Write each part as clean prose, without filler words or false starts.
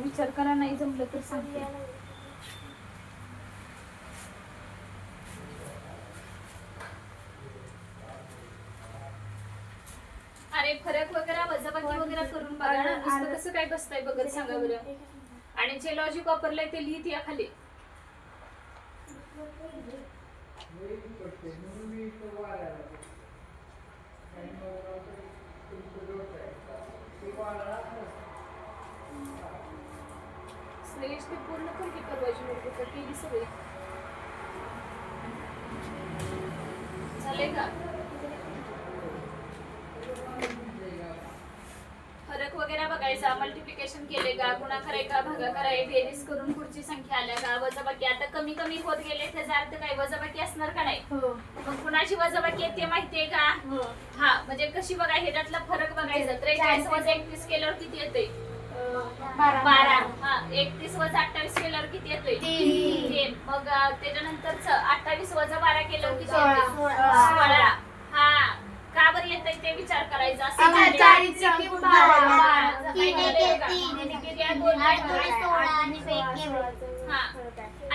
विचार करा, नाही जमलं तर सांगते. अरे फरक वगैरे वजाबाकी वगैरे करून बघा ना, नुसतं कसं काय बसताय बघत सांगा बरं. आणि जे लॉजिक वापरलंय ते लिहित या खाली. श्रेयश ते पूर्ण कर की परवाची नोटबुक केली सगळी. झाले का? फरक वगैरे बघायचा, मल्टिप्लिकेशन केले का, गुणाकार आहे का, भागाकार आहे, बेरीज करून पुढची संख्या आल्या का, वजाबाकी आता कमी कमी होत गेले, त्याचा अर्थ काय वजाबाकी असणार का नाही. मग कुणाची वजाबाकी आहे ते माहितीये का. हा म्हणजे कशी बघा, ह्याच्यातला फरक बघायचा. 43 वजा 31 केल्यावर किती येते? 12. हा 31 वजा 28 केल्यावर किती येते? 3. मग त्याच्यानंतरच 28 वजा 12 केल्यावर किती येते? 16. हा का बरं येतंय ते विचार करायचा.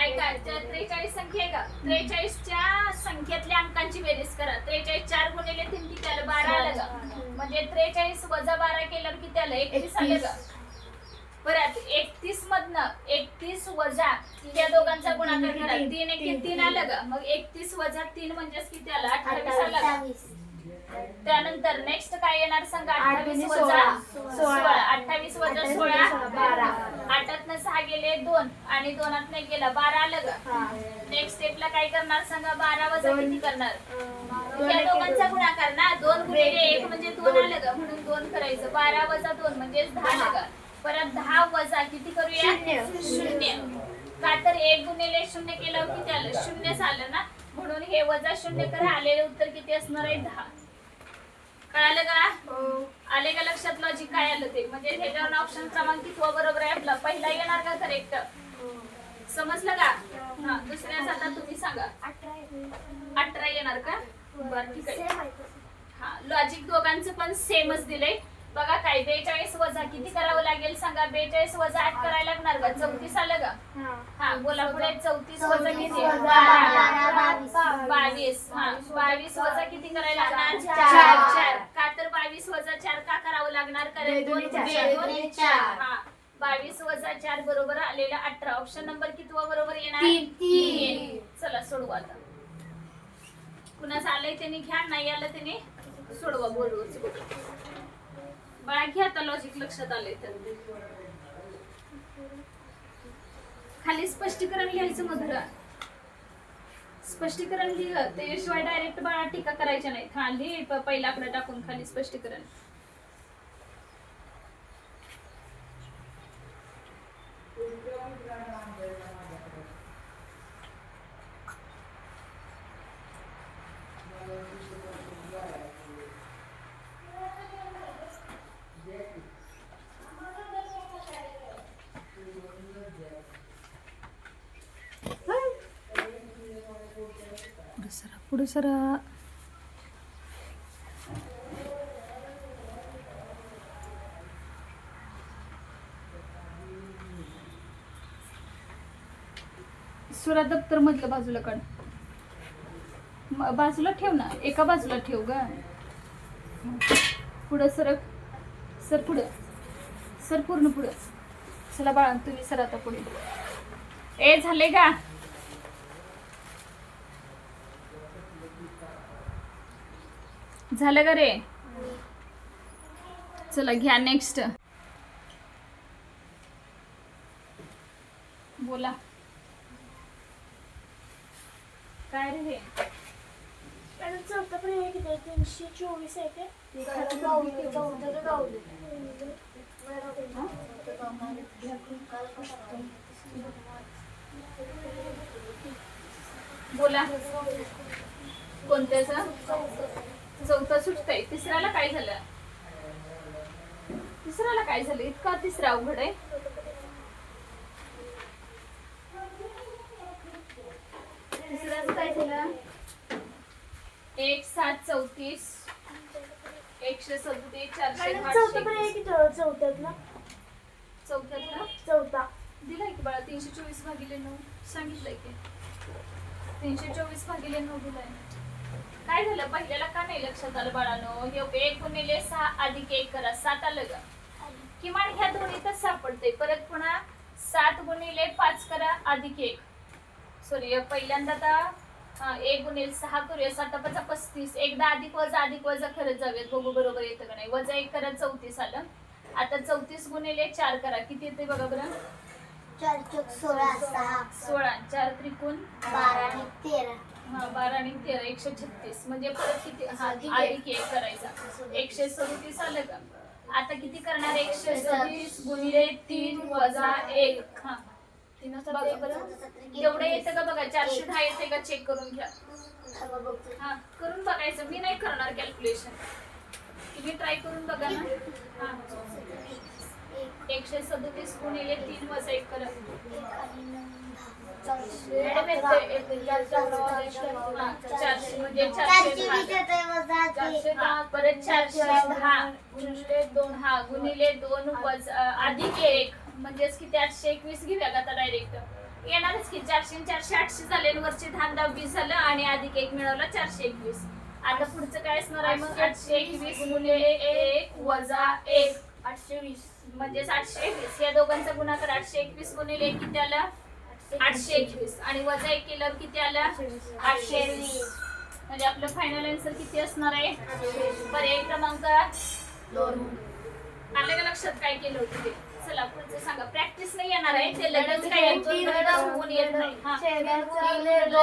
ऐका, 43 संख्या आहे का, 43च्या संख्येतल्या अंकांची बेरीज करा. 43 4 गुणिले 3 किती आलं? 12 आलं का. म्हणजे 43 वजा 12 केल्यावर किती आलं? 31 आलं का. परत 31 मधनं 31 वजा त्या दोघांचा गुणाकार करा. 3 1 3 आलं का. मग 31 वजा 3 म्हणजेच किती आलं? 28 आलं का. त्यानंतर नेक्स्ट काय येणार सांगा? 28 वजा 16. 28 वजा 16 12. 8तनं 6 गेले 2 आणि 2तनं गेला 12 आलं का. नेक्स्ट स्टेपला काय करणार सांगा? 12 वजा किती करणार? त्या दोघांचा गुणाकार ना. 2 गुणिले 1 म्हणजे 2 आलं का, म्हणून 2 करायचं. 12 वजा 2 म्हणजे 10 आलं का. परत 10 वजा किती करूया? 0. का तर 1 गुणिले 0 केल्यावर किती आलं? 0च आलं ना, म्हणून हे वजा 0 करा. आलेले उत्तर किती असणार आहे? 10. कळालं का? आले का लक्षात लॉजिक काय आलं ते. म्हणजे ह्याच्यावर ऑप्शन क्रमांक किती बरोबर आहे आपला? पहिला येणार का करेक्ट? समजलं का. हा दुसऱ्याच आता तुम्ही सांगा. 18 येणार का. बरं ठीक आहे. हा लॉजिक दोघांचं पण सेमच दिलंय. बघा काय 42 वजा किती करावं लागेल सांगा? 42 वजा 8 करायला लागणार का. 34 आलं का. हा बोला पुढे. 34 वजा किती? 22. हा 22 वजा किती करायला लागणार? 4. का तर 22 वजा 4 का करावं लागणार? कारण 2 4. हा 22 वजा 4 बरोबर आलेला 18. ऑप्शन नंबर किती बरोबर येणार? 3. चला सोडवा आता. कुणाचं आलंय त्यांनी घ्या, नाही आलं त्यांनी सोडवा. बोलू बाळा घ्या आता लॉजिक लक्षात आले तर. खाली स्पष्टीकरण लिहायचं मधुरा. स्पष्टीकरण लिह, त्याशिवाय डायरेक्ट बाळा टीका करायच्या नाही. खाली पहिला आकडा टाकून खाली स्पष्टीकरण. पुढे सरा. सुरा दप्तर मधलं बाजूला काढ. बाजूला ठेव ना, एका बाजूला ठेव ग. पुढं सरक. सर पुढं. सर पूर्ण पुढं. चला बाळा तुम्ही सर आता पुढे. ए झाले का. झालं का रे. चला घ्या नेक्स्ट. बोला काय रे हे. चौथा पर्याय किती आहे? 324 आहे ते. बोला कोणत्याचा. चौथा सुटतंय. तिसऱ्याला काय झालं? तिसऱ्याला काय झालं? इतका तिसरा अवघड आहे. तिसऱ्याचं काय झालं? 1 7 34 137 460. चौथा पर्याय किती? चौथ्यातला चौथ्यातला चौथा दिलाय की बाळा 324/9 सांगितलंय की 324/9 दिलाय. काय झालं पहिल्याला का नाही लक्षात आलं बाळानो? हे 1 गुणिले 6 अधिक 1 करा 7 आलं का? किमान ह्या दोन्हीतच सापडते. परत पुन्हा 7 गुणिले 5 करा अधिक 1. सॉरी पहिल्यांदा आता 1 गुणिले 6 करूया. 7 5 35. एकदा अधिक वजा करत जाऊयात बघू बरोबर येतं का नाही. वजा 1 करा 34 आलं. आता 34 गुणिले 4 करा किती येते बघा बरं. 4 चौक 16 6 16 4 त्रिकोण 12 आणि 13 हा 12 आणि 13 136. म्हणजे परत किती हा अधिक 1 करायचा 137 आलं का? आता किती करणार 137 गुणिले 3 वजा 1. हा बघा बरं एवढं येतं का बघा. 410 येते का चेक करून घ्या. हा करून बघायचं. मी नाही करणार कॅल्क्युलेशन. तुम्ही ट्राय करून बघा ना. हा 137 गुणिले 3 वजा 1 करा. मॅडम येते 400 म्हणजे 410 परत 410 गुणिले 2 हा गुणिले 2 वजा अधिक 1 म्हणजेच किती 821 घेऊया का आता डायरेक्ट येणारच की. 400 400 800 झाले वरचे 10 10 20 झालं आणि अधिक 1 मिळवला 421. आता पुढचं काय असणार आहे मग 821 गुणिले 1 वजा 1 820 म्हणजेच 820. या दोघांचा गुणाकार 821 गुणिले 1 किती आला 821 आणि वजा 1 केल्यावर किती आला 820. म्हणजे आपलं फायनल आन्सर किती असणार आहे. पर्याय क्रमांक 2. आलं का लक्षात काय केलं होतं ते. चला पुढचं सांगा. प्रॅक्टिस नाही येणार आहे ते लगेच काय होऊन येत नाही. हा 3 गुणिले 2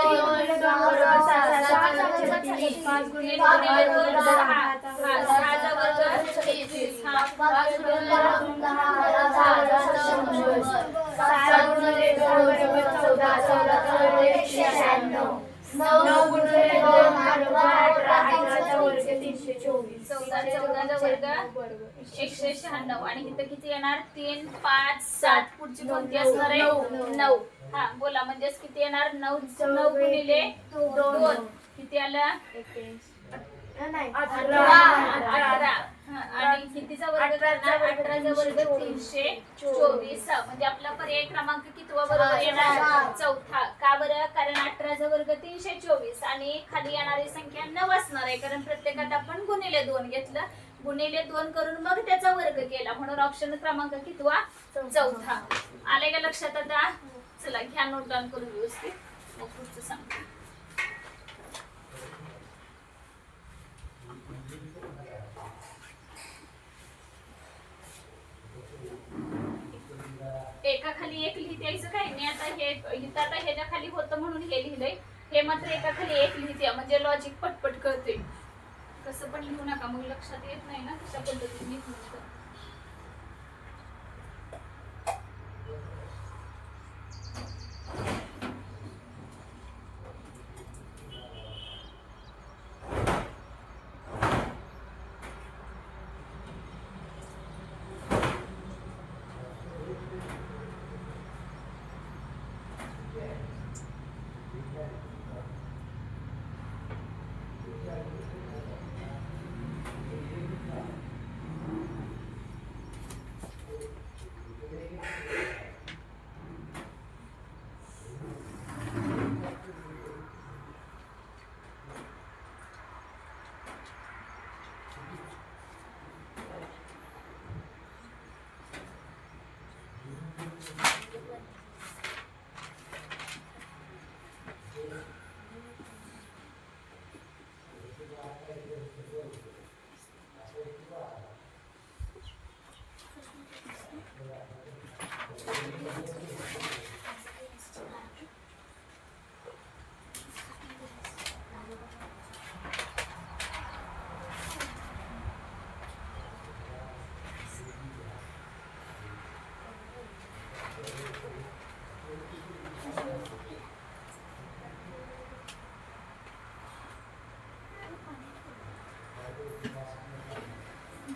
5 गुणिले 2 6 6 वर्ग 33 हा 5 गुणिले 2 7 गुणिले 2 बरोबर 14 14 196 9 गुणिले 2 18 18 वर्ग 324 14 वर्ग 196 आणि इथं किती येणार 3 5 7. पुढची कोणती असणार आहे 9. हा बोला म्हणजेच किती येणार 9 9 गुणिले 2 किती आलं 18 आणि कितीचा वर्ग करणार 18चा वर्ग 324. म्हणजे आपला पर्याय क्रमांक कितवा बरोबर येणार चौथा. का बरं कारण 18चा वर्ग 324 आणि खाली येणारी संख्या 9 असणार आहे कारण प्रत्येकात आपण गुणिले 2 घेतलं. गुणिले 2 करून मग त्याचा वर्ग केला म्हणून ऑप्शन क्रमांक कितवा चौथा. आले का लक्षात आता. चला घ्या नोट डाऊन करून व्यवस्थित मग पुढचं सांगते. एका खाली एक लिहित यायचं काय मी आता हे इथं आता ह्याच्या खाली होतं म्हणून हे लिहिलंय. हे मात्र एका खाली एक लिहिते म्हणजे लॉजिक पटपट कळते. कसं पण लिहू नका मग लक्षात येत नाही ना कशा पद्धतीने लिहिलं.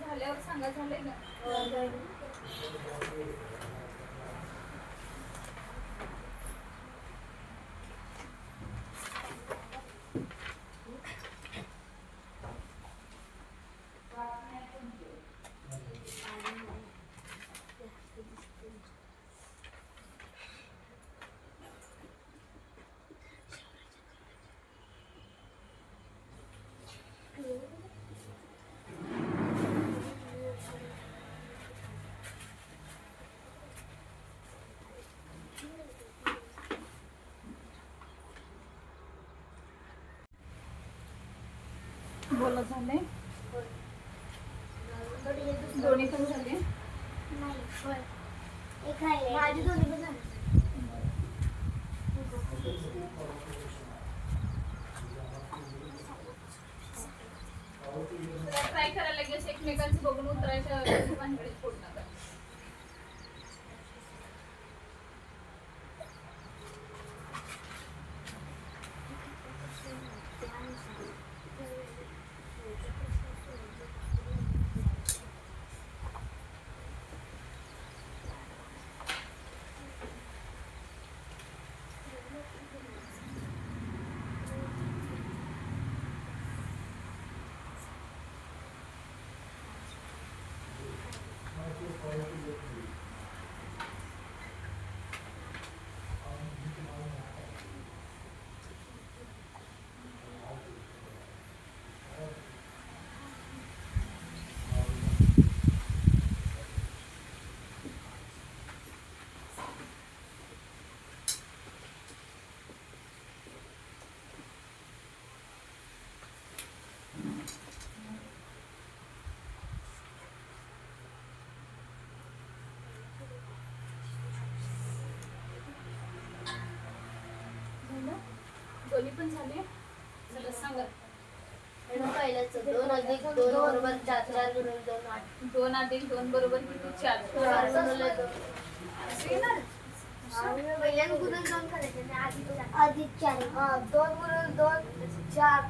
झाल्यावर सांगा झालंय ना. बोला झाले दोन्ही पण झाले. नाही एक राहिले माझी दोन्ही पण झाली. ट्राय करायला लगेच एकमेकांचं बघून उतरायच्या भानगडीत पडू नका. दोन्ही पण झाले. चला सांगा. पहिल्याच 2 अधिक 2 बरोबर 4 4 गुणिले 2 8 2 अधिक 2 बरोबर किती 4. 4 गुणिले 2 असं येणार. पहिल्यानं गुणिले 2 करायचे आणि अधिक 4 2 गुणिले 2 4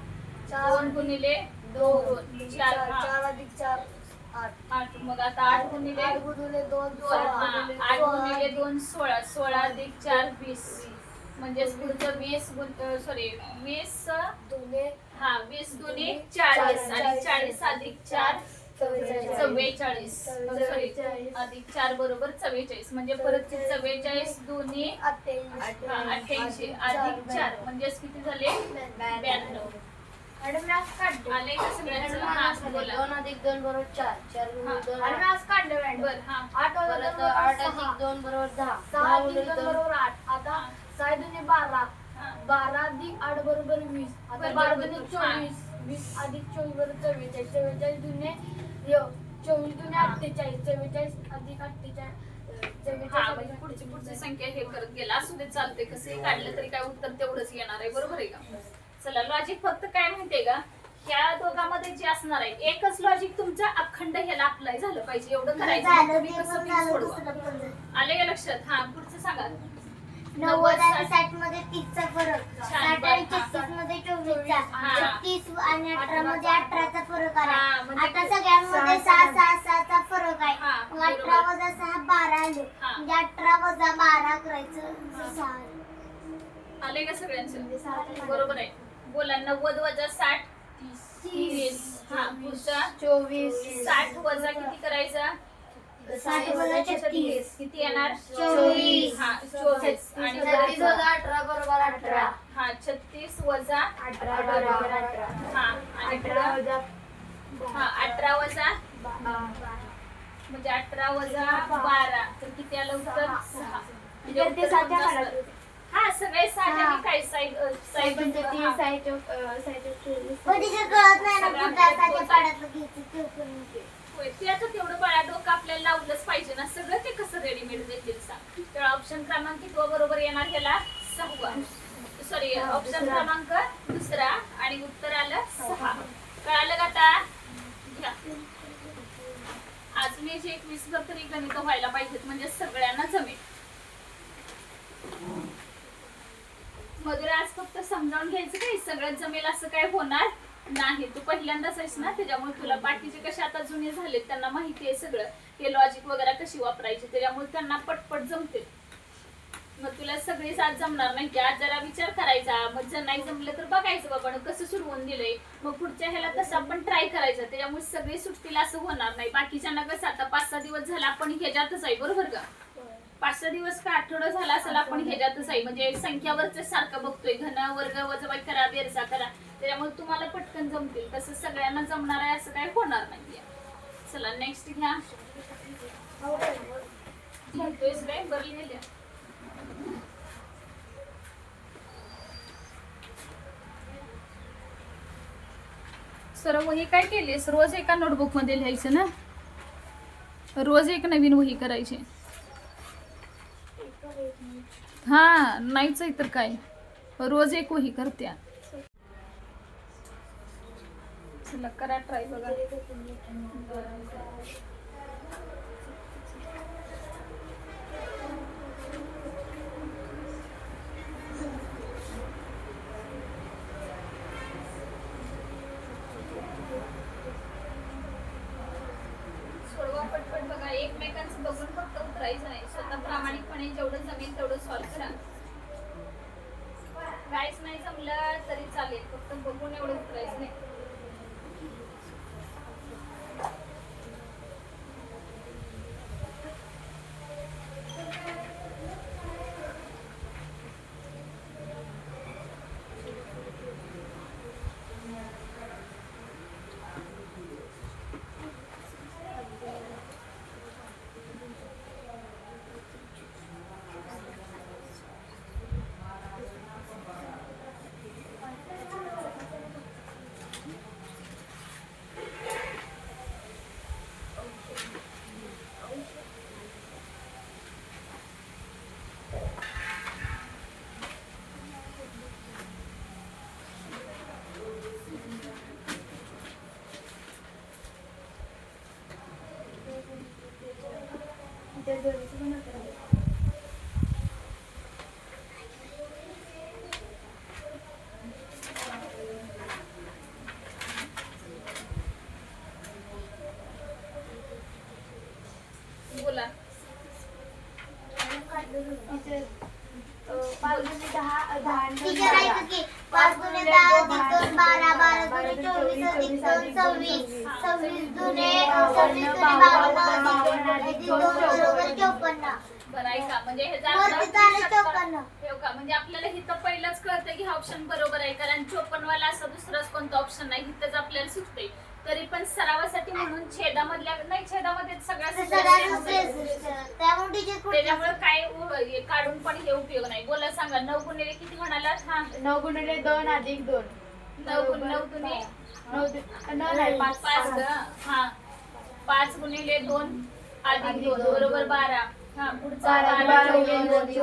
2 गुणिले 2 4 4 अधिक 4 8. मग आता 8 गुणिले 8 गुणिले 2 8 गुणिले 2 16. 16 अधिक 4 20. म्हणजे पुढचं 20 दुने हा 20 दुने 40 आणि 40 अधिक 4 44. सॉरी अधिक 4 बरोबर 44. म्हणजे परत 44 दुने 88 अधिक 4 म्हणजे किती झाले 92. आले का सगळ्यांचं. हा बोला. 2 अधिक 2 बरोबर 4 4 गुणिले 2 बर हा 8 अधिक 2 बरोबर 10 6 गुणिले 2 बरोबर 8 आता 6 दुने 12 12 अधिक 8 बरोबर 20 आता 12 दुने 24 20 अधिक 24 बरोबर 44 44 दुने 24 दुने 48 44 अधिक 48 हा म्हणजे पुढची संख्या हे करत गेला. असू दे चालते. कसं काढलं तरी काय उत्तर तेवढंच येणार आहे. बरोबर आहे का. चला लॉजिक फक्त काय माहितीये का ह्या दोघांमध्ये जे असणार आहे एकच लॉजिक तुमचं अखंड ह्याला अप्लाय झालं पाहिजे. एवढं करायचं. तुम्ही कसं fix सोडवा. आले का लक्षात. हा पुढचं सांगा. 90 आणि 60 मध्ये 30 चा फरक 60 आणि 36 मध्ये 24 चा 36 आणि 18 मध्ये 18 चा फरक आला. आता सगळ्यांमध्ये 6 6 6 चा फरक आहे. मग 18 वजा 6 12 आले. म्हणजे 18 वजा 12 करायचं 6 आले का सगळ्यांचं. बरोबर आहे. बोला. 90 वजा 60 30. हा पुढचा 24 60 वजा किती करायचा 60 वजा 36 किती येणार 24. हा 24 आणि 36 वजा 18 बरोबर 18 हा 36 वजा 18 बरोबर 18 हा आणि 18 वजा हा 18 वजा म्हणजे 18 वजा 12 तर किती आलं उत्तर 6. म्हणजे ते साध्या काढायचं. हा सगळे साध्या मी काय साईड साईड पण ते साईड कळत नाही ना कुठल्या साध्या पाड्यातलं घ्यायचं ते पण नाही. होय ते आता तेवढं बाळा डोकं आपल्याला लावलंच पाहिजे ना. सगळं ते कसं रेडीमेड देतील सांग. तर ऑप्शन क्रमांक किती बरोबर येणार ह्याला 6. सॉरी ऑप्शन क्रमांक 2 आणि उत्तर आलं 6. कळालं का आता. घ्या अजून एक 21 तरी गणित व्हायला पाहिजेत म्हणजे सगळ्यांना जमेल. मधुर आज फक्त समजावून घ्यायचं काही सगळं जमेल असं काय होणार नाही. तू पहिल्यांदाच आहेस ना त्याच्यामुळे तुला बाकीचे कसे आता जुने झालेत त्यांना माहिती आहे सगळं हे लॉजिक वगैरे कशी वापरायची त्याच्यामुळे त्यांना पटपट जमते. मग तुला सगळीच आज जमणार नाही की आज जरा विचार करायचा. मग जर नाही जमलं तर बघायचं बाबा कसं सुरू होऊन दिलंय. मग पुढच्या ह्याला तसं आपण ट्राय करायचं. त्याच्यामुळे सगळे सुट्टीला असं होणार नाही. बाकीच्यांना कसं आता 5-6 दिवस झाला आपण ह्याच्यातच आहे. बरोबर का 5-6 दिवस का आठवडा झाला असेल आपण ह्याच्यातच आहे. म्हणजे संख्यावरच सारखं बघतोय. घन वर्ग वजाबाकी करा बेरसा करा त्याच्यामुळे तुम्हाला पटकन जमतील. तसं सगळ्यांना जमणार आहे असं काही होणार नाहीये. चला नेक्स्ट घ्या. लिहितोयस काय बरं लिहिल्या. सर वही काय केलीस? रोज एका नोटबुक मध्ये लिहायचं ना, रोज एक नवीन वही करायची. हा नाहीच आहे तर काय, रोज एक वही करत्या. चला करा ट्राय बघा. सोडवा पटपट बघा. एकमेकांचं बघून फक्त उतरायचं नाही, स्वतः प्रामाणिकपणे जेवढं जमेल तेवढं सॉल्व्ह करा. काहीच नाही जमलं तरी चालेल, फक्त बघून एवढं उतरायचं नाही. बोला. 5 गुणिले 10 10 टीचर ऐका की 5 गुणिले 10 अधिक 2 12 12 गुणिले 24 अधिक 2 26 26 गुणिले 52 अधिक 2 बरोबर 54. बरं ऐका, म्हणजे हे वरती झालं 54. ठेव का, म्हणजे आपल्याला हिथं पहिलंच कळतं की हा ऑप्शन बरोबर आहे, कारण 54 वाला असा दुसराच कोणता ऑप्शन नाही, हिथंच आपल्याला सुचतंय. तरी पण सरावासाठी म्हणून छेदामधल्या नाही, छेदामध्ये त्याच्यामुळे काय काढून पण हे उपयोग नाही. बोला सांगा. 9 गुणिले किती म्हणाला? हा 9 गुणिले 2 अधिक 2 9 दुने 5 हा 5 गुणिले 2 अधिक 2 बरोबर 12. हा पुढचा 24 अधिक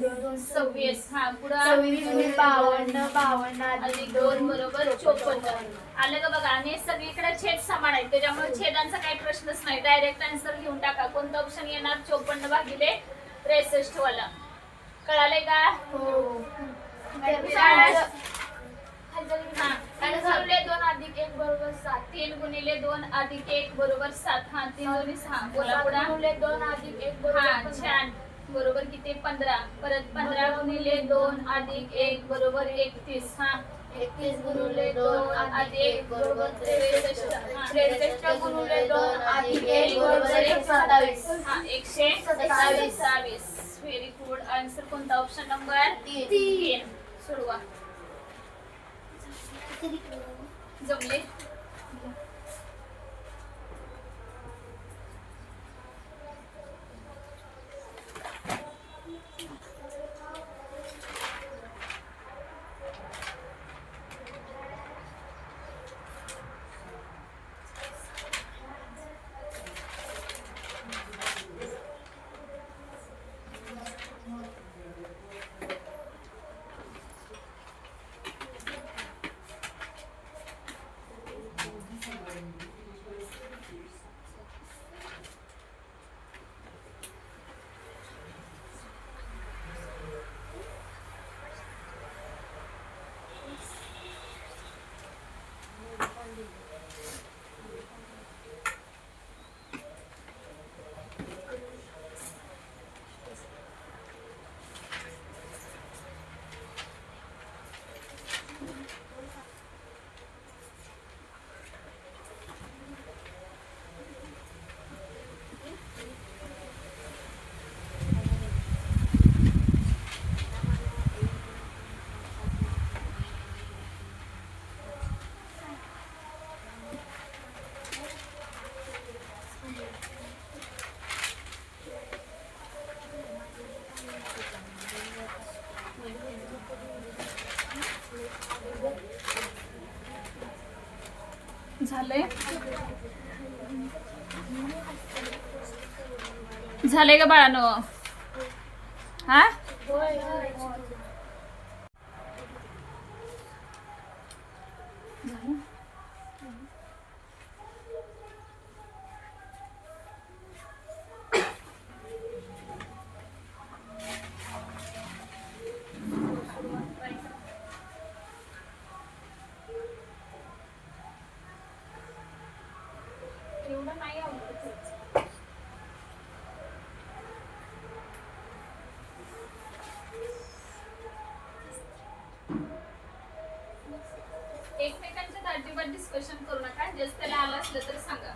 2 26. हा पुढे 26 गुणिले 52 अधिक 2 बरोबर 54. आलं का बघा. आणि सगळीकडे छेद समान आहे, त्याच्यामुळे छेदांचा काही प्रश्नच नाही. डायरेक्ट आन्सर घेऊन टाका. कोणतं ऑप्शन येणार? 54 भागिले 63 वाला. कळाले का? हा 3 गुणिले 2 अधिक 1 बरोबर 7 3 गुणिले 2 अधिक 1 बरोबर 7. हा 3 दोन्ही 6. बोला पुढे. 7 गुणिले 2 अधिक 1 हा बरोबर छान. बरोबर किती? 15. परत 15 गुणिले 2 अधिक 1 बरोबर 31. हा 31 गुणिले 2 अधिक 1 बरोबर 63. हा 63 गुणिले 2 अधिक 1 बरोबर 127. हा 127. Very good. आन्सर कोणता? Option number 3. सोडवा. जमले? झालंय झालंय का बाळानो? हा झालं? एवढं नाही आवडत. एकमेकांच्यात अजिबात डिस्कशन करू नका. जस्ट त्याला आलं असलं तर सांगा.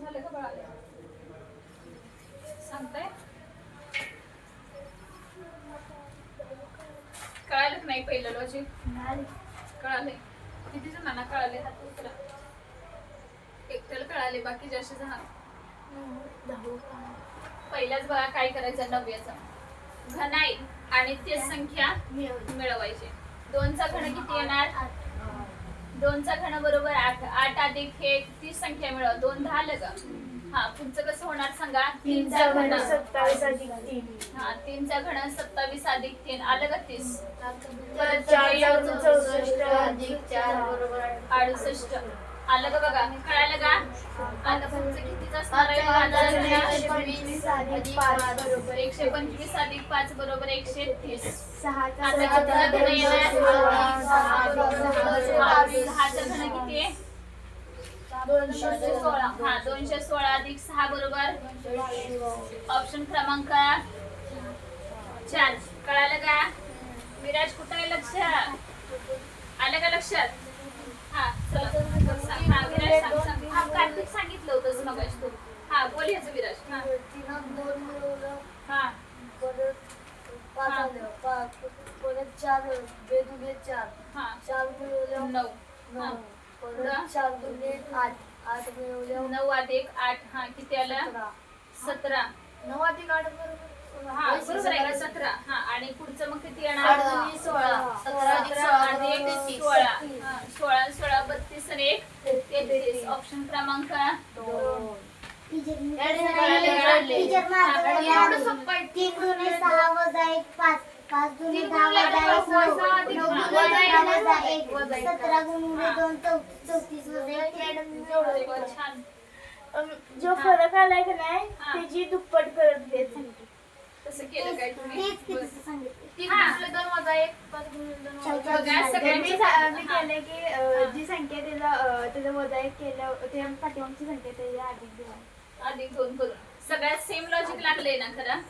झालं का बाळा? सांगताय? कळालं का नाही पहिलं लॉजिक? कळाले. किती जणांना कळाले? हात उचला. एकट्याला कळाले, बाकी जास्त जण. पहिल्याच बघा काय करायचं. 9व्याचा घनाई आणि तेच संख्या मिळवायची. 2चा घन किती येणार? 2चा घन बरोबर 8. 8 अधिक हे 30 संख्या मिळवा. 2 10 आलं का? हा पुढचं कसं होणार सांगा? 3चा घन 27 अधिक 3. हा 3चा घन 27 अधिक 3 आलं का? 30. परत 4 64 अधिक 4 बरोबर 68 आलं का? बघा कळालं का? आता पुढचं कितीच असणार आहे? 125 अधिक 5 बरोबर 125 अधिक 5 बरोबर 130. 6चा आता कितीचा घन येणार? 6चा घन किती आहे? 216. हा 216 अधिक 6 बरोबर ऑप्शन क्रमांक 4. कळालं का? विराज कुठं आहे? लक्षात आलं का? लक्षात? हा चला सांग. हा विराज सांग. हा कार्तिक सांगितलं होतं मगाशी तू. हा बोल ह्याचं विराज. हा 2 मिळवलं. हा परत 5 आलं. परत 4 बेदुगे 4. हा 4 मिळवलं. 9. हा 9 परत 4 दुने 8. 8 मिळवलं. 9 अधिक 8 हा किती आलं? 17. 9 अधिक 8 बरोबर हा बरोबर आहे का? 17. हा आणि पुढचं मग किती येणार? 8 दुने 16. 17 अधिक 16 बरोबर 16. हा 16 16 32 आणि 1 33. ऑप्शन क्रमांक 2. टीचर एवढं सोपं आहे. 3 दुने 6 वजा 1 5. 5 दुने 10 वजा 1 9. 9 वजा 1 17 गुणिले 2 34 वजा 1. छान. जो फरक आलाय का नाही त्याची दुप्पट करत घेत तसं केलं काय तुम्ही? तेच किती सांगितलं. 3 हा. गुणिले 2 वजा 1 5 गुणिले 2 वजा एक. बघा मी सगळ्यांची केलं की जी संख्या त्याचं वजा एक केलं ते पाठीमागची संख्या त्याच्या अधिक दिला. अधिक 2 करून सगळ्यात सेम लॉजिक लागले ना खरं.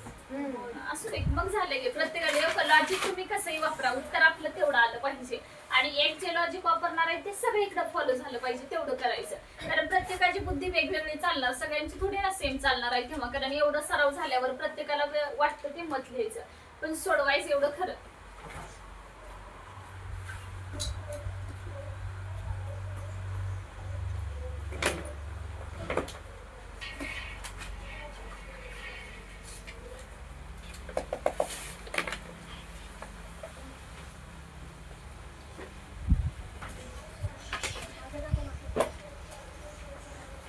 असू दे मग झालं की प्रत्येकाने लॉजिक तुम्ही कसंही वापरा, उत्तर आपलं तेवढं आलं पाहिजे. आणि एक जे लॉजिक वापरणार आहे ते सगळीकडे फॉलो झालं पाहिजे, तेवढं करायचं. कारण प्रत्येकाची बुद्धी वेगवेगळी चालणार, सगळ्यांची थोडी ना सेम चालणार आहे तेव्हा. कारण एवढं सराव झाल्यावर प्रत्येकाला वाटतं ते मत लिहायचं, पण सोडवायचं एवढं खरं.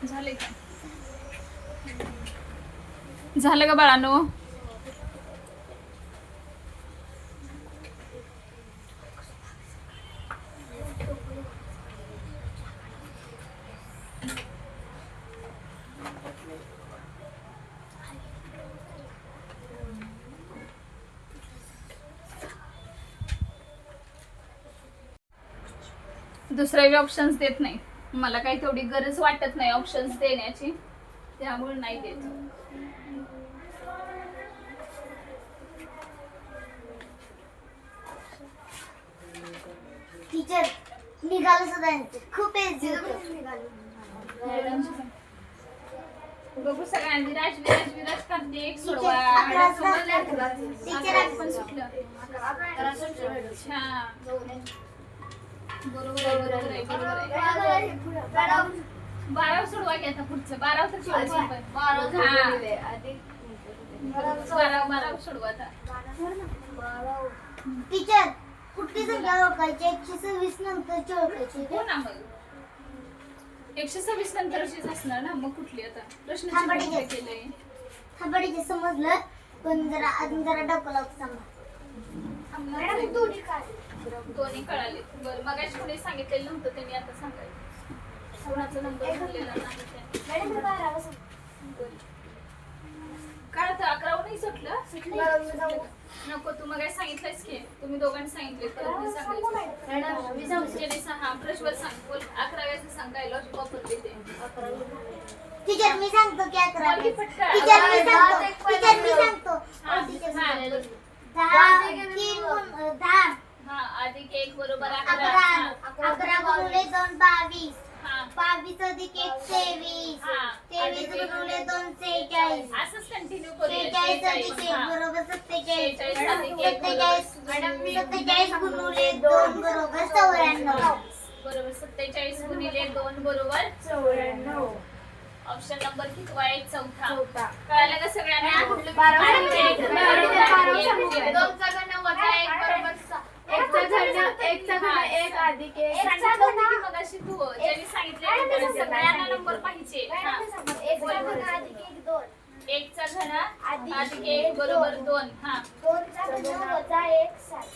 झाले का? झालं का बाळांनो? दुसरे ऑप्शन्स देत नाही, मला काही तेवढी गरज वाटत नाही ऑप्शन्स देण्याची, त्यामुळे नाही देत. टीचर निघालं सुद्धा खूप easy होतं. बघू सगळ्यांनी विराज विराज विराज करते एक सोडवा. अकरा वाजता. टीचर अकरा पण सुटलं. छान. बरोबर आहे, बरोबर आहे, बरोबर आहे. 12 सोडवा की आता पुढचं 12 तर 24 पण. 12 सोडवा आता. टीचर कुठली संख्या ओळखायची? 126 नंतरची ओळखायची हो ना मग 126 नंतरचीच असणार ना मग कुठली आता प्रश्न थांबा टीचर. केलंय. थांबाडीचे समजलं, पण अजून जरा डोकं लावून सांगा. दोन्ही कळाले. बरं मगाशी कोणी सांगितलेलं नव्हतं त्यांनी आता सांगायचं. कोणाचा नंबर झालेला नाही त्या. बरं. काय होतं 11 नाही सुटलं? नको तू मग सांगितलंयस की तुम्ही दोघांनी सांगितले परत मी सांगायचं. जेनेसा हा प्रश्न सांग बोल 11व्याचं सांग काय लॉजिक वापरते ते. टीचर मी सांगतो की 11. बोल की पटकन. टीचर मी सांगतो. टीचर मी सांगतो. हा, टीचर हा. 10 हा अधिक 1 बरोबर 11 11. 11 गुणिले 2 22. हा 22 अधिक 1 23. हा. 23 गुणिले 2 46. असंच कंटिन्यू करूया. 46 अधिक 1 हा. बरोबर 47. 46 अधिक 1 बरोबर 47 गुणिले 2 बरोबर 94. बरोबर 47 गुणिले 2 बरोबर 94. ऑप्शन नंबर किती आहे? चौथा. चौथा. कळालं का सगळ्यांना? बारा. दोनचा घन वजा 1 बरोबर 6. एकचा घन 1 अधिक 1. सांगितलं होतं की मगाशी तू ज्यांनी सांगितलं सगळ्यांना नंबर पाहिजे. हा. एकचा घन अधिक 1 2. 1चा घन अधिक 1 बरोबर 2. हा 2चा घन वजा 1 7.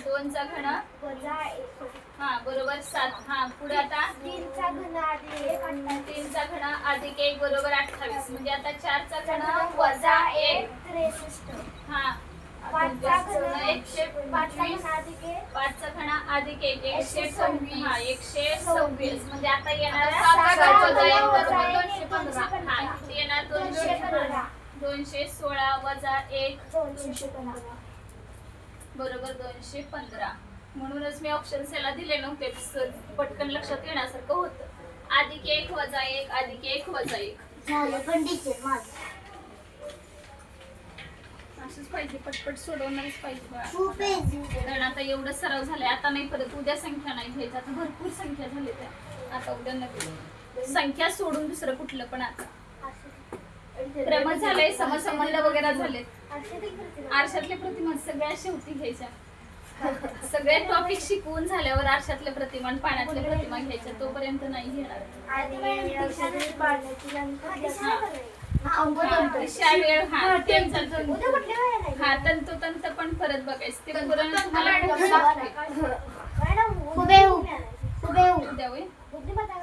2चा घन वजा 1. हा बरोबर 7. हा पुढे आता 3चा घन अधिक 1 28. 3चा घन अधिक 1 बरोबर 28. म्हणजे आता 4चा घन वजा 1 63. हा 5चा घन 125. 5चा घन अधिक 1 126. हा 126 म्हणजे आता येणार 7चा घन वजा 1 वजा बरोबर 1 215. हा येणार 216 वजा 1 215. बरोबर 215. म्हणूनच मी ऑप्शन याला दिले नव्हते, पटकन लक्षात येण्यासारखं होतं. अधिक 1 वजा 1 अधिक 1 वजा 1 झालं पण टीचर माझं. असंच पाहिजे, पटपट सोडवणारच पाहिजे बाळा. खूप easy. कारण आता एवढं सराव झालाय, आता नाही परत उद्या संख्या नाही घ्यायची. आता भरपूर संख्या झाली त्या, आता उद्या नक्की संख्या सोडून दुसरं कुठलं पण आता क्रम झालंय, समसंबंध वगैरे झाले. आरशातल्या प्रतिमा सगळ्या शेवटी घ्यायच्या. सगळे टॉपिक शिकवून झाल्यावर आरशातल्या प्रतिमा आणि पाण्यातल्या प्रतिमा घ्यायच्या, तोपर्यंत नाही घेणार. अशा वेळ हा तंतोतंत पण परत बघायचं ते पुरण तुम्हाला हुबेहूब. हुबेहूब. उद्या होईल.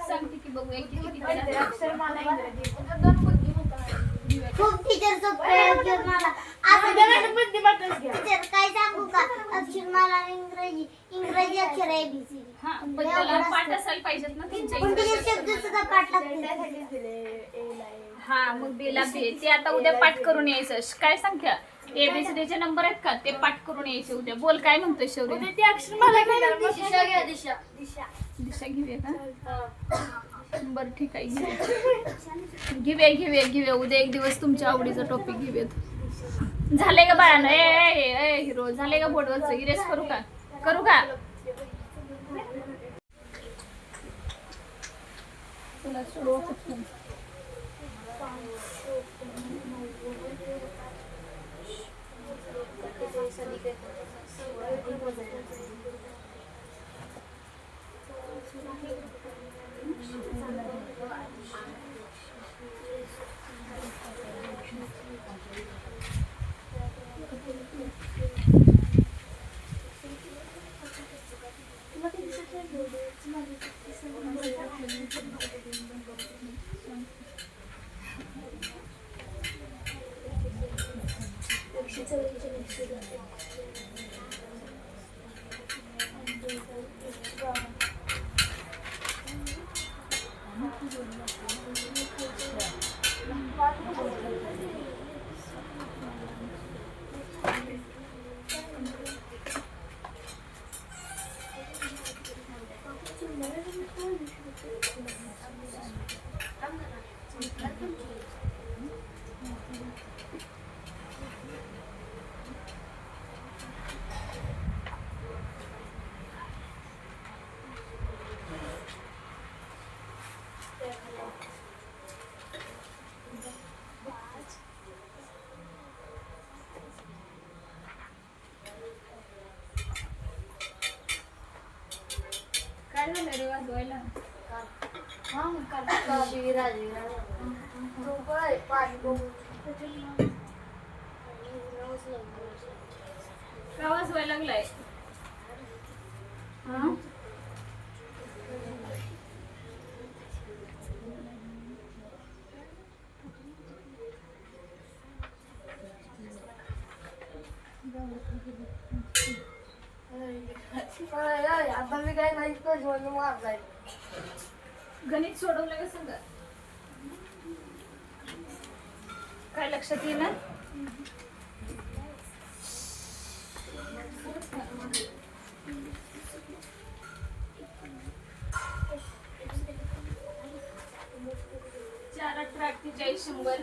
सांगते की बघूया किती किती अक्षरमाला इंग्रजी. खूप टीचर सोपे अक्षरमाला असं टीचर काय सांगू का अक्षरमाला इंग्रजी अक्षर ABC हा पण त्याला पाठ असायला पाहिजेत ना तुमच्या पण टीचर इंग्रजी शब्द सुद्धा पाठ लागते हा मग बेला बे ते आता उद्या पाठ करून यायचं काय संख्या एबीसीडीचे नंबर आहेत का ते पाठ करून यायचे उद्या बोल काय म्हणतोय शौर्य ते अक्षर मला दिशा घ्या दिशा दिशा घेऊया का बरं ठीक आहे घेऊया उद्या एक दिवस तुमच्या आवडीचा टॉपिक घेऊयात झाले का बाळानं ए हिरो झाले का बोर्डवरचं इरेज करू का तुला सोडवा पटकन. काय झालं रे वाजवायला का वाजवायला लागलाय हा आता मी काय नाही मारलाय गणित सोडवलं का सांगा काय लक्षात येईल ना चार 18 48 100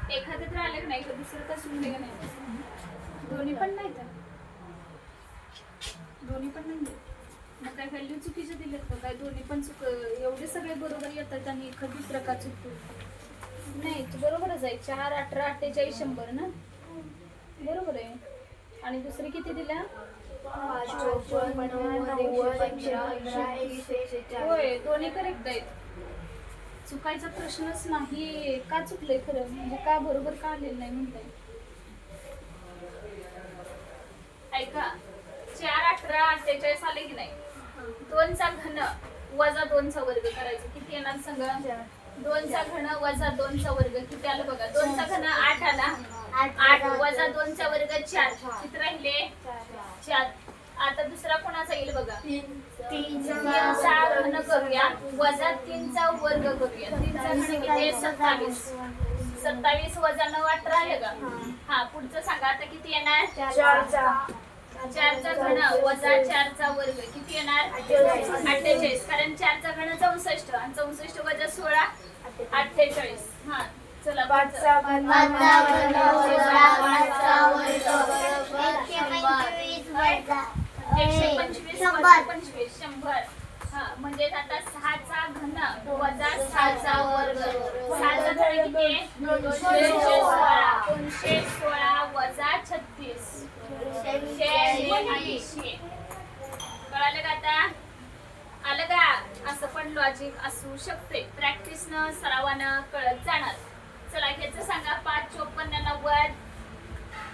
एखादं तर आलं का नाही का दुसरं तर सुनले का नाही दोन्ही पण नाही तर दोन्ही पण नाही मग काय व्हॅल्यू चुकीचे दिलेत का काय दोन्ही पण एवढे सगळे बरोबर येतात आणि एखादी दुसरं का चुकतो नाही तू बरोबरच आहे 4 18 48 100 ना बरोबर आहे आणि दुसरी किती दिल्या होय दोन्ही करेक्ट आहेत चुकायचा प्रश्नच नाही का चुकलंय खरं म्हणजे का बरोबर का आलेलं नाही म्हणताय ऐका 4 18 48 आले की नाही 2 चा घन वजा 2 चा वर्ग करायचं किती येणार सांगा 2 चा घन वजा 2 चा वर्ग किती आलं बघा 2 चा घन 8 आला 8 वजा 2 चा वर्ग 4 किती राहिले 4 आता दुसरा कोणाचा येईल बघा 3 चा घन करूया वजा 3 चा वर्ग करूया 3 चा घन किती आहे 27 27 वजा 9 18 आले का हा पुढचं सांगा आता किती येणार 4 चा घन वजा 4 चा वर्ग किती येणार 48 कारण 4 चा घन 64 आणि 64 वजा 16 48 हा चला 5 चा घन वजा 5 चा वर्ग 125 वजा 25 100 हा म्हणजे आता 6 चा घन वजा 6 चा वर्ग 6 चा घन किती आहे 216 वजा 36 कळालं का आता आलं का असं पण लॉजिक असू शकते प्रॅक्टिसनं सरावानं कळत जाणार चला ह्याचं सांगा 5 54 90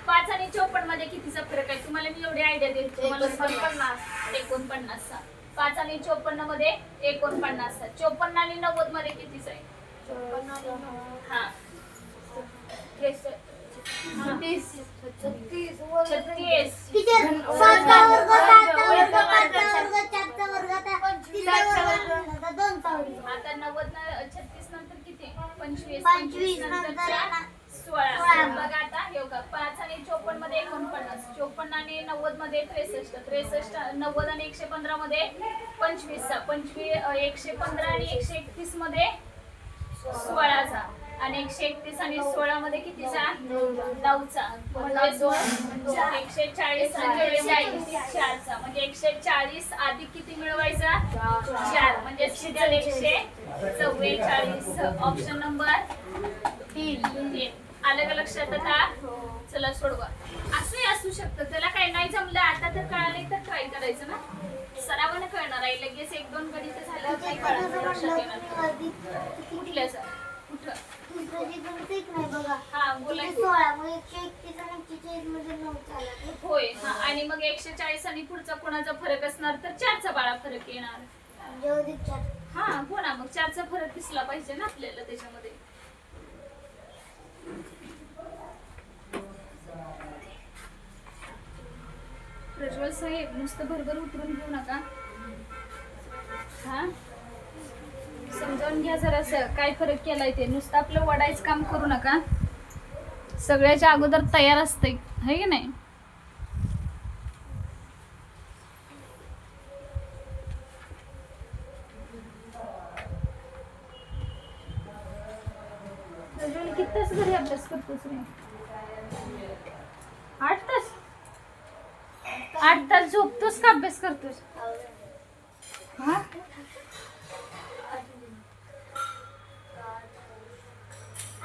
5 आणि 54 मध्ये कितीचा फरक आहे तुम्हाला मी एवढी आयडिया देते तुम्हाला 49 5 आणि 54 मध्ये 49 54 आणि 90 मध्ये कितीच आहे हा 36 36 टीचर 5चा वर्ग 7चा वर्ग 5चा वर्ग 4चा वर्ग आता 3चा वर्ग आता 2चा वर्ग आता 90 36 नंतर किती 25 25 नंतर नंतर 16 16. बघा आता हे बघा 5 आणि 54 मध्ये 49 54 आणि 90 मध्ये 63 63 90 आणि 115 मध्ये 25 115 आणि 131 मध्ये 16चा आणि 131 आणि 16 मध्ये कितीचा 9चा म्हणजे 140 आणि 4चा म्हणजे 140 अधिक किती मिळवायचा 4 म्हणजे शिजल 144 ऑप्शन नंबर 3 आलं का लक्षात आता चला सोडवा असंही असू शकतं त्याला काही नाही जमलं आता तर कळाले तर ट्राय करायचं ना सरावानं कळणार आहे लगेच 1-2 गणित झाल्यावर नाही कळणार लक्षात येणार कुठल्या सर कुठं दुसऱ्याची गणित एक नाही बघा हा बोला की. 16 मग 131 आणि 141 मध्ये 9 आला होय हा आणि मग 140 आणि पुढचा कोणाचा फरक असणार तर 4चा बाळा फरक येणार म्हणजे अधिक 4 हा हो ना मग 4चा फरक दिसला पाहिजे ना आपल्याला त्याच्यामध्ये प्रज्वल साहेब नुसतं भरभर उतरून घेऊ नका हा समजावून घ्या जरासं काय फरक केलाय ते नुसतं आपलं वडायचं काम करू नका सगळ्याच्या अगोदर तयार असते है की नाही प्रज्वल किती तास घरी अभ्यास करतोस रे 8 तास 8 तास झोपतोस का अभ्यास करतोस हा